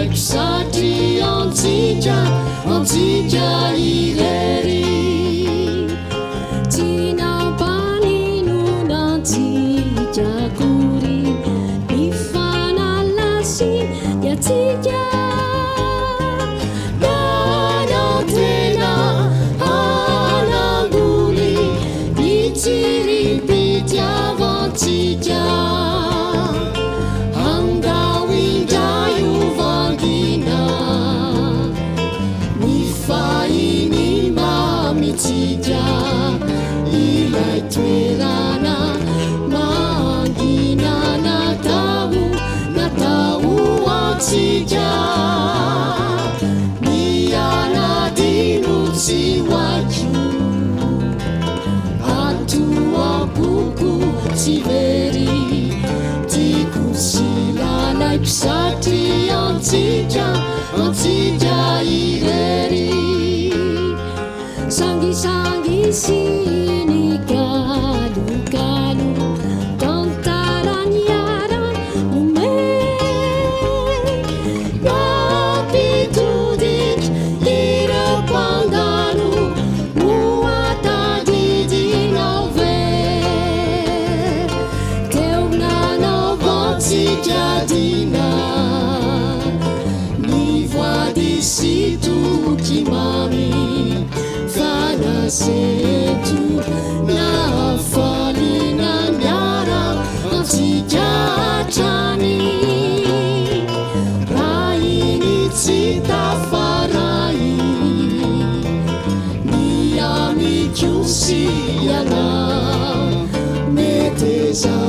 like Sati on Tija Ileri. Tina Pani Nuna Tija Kuri, Ifana Lasi, Yatija. Nana Tena, Ananguli, Nitiri Pitya Vantija. Tija ilai tuirana mangina na tau tija niana dinu siwaju atua buku siveri tiku sila like Sati on Tija Ileri. Sangi sini kalu tontaran yaran ume rapitudik ira pangalu muata di nove teu na voti jadina ni voix d'ici tout qui mami Setu na fali na nyara Tijatani Raini Tita Farai Niami Kyusi Yana Meteza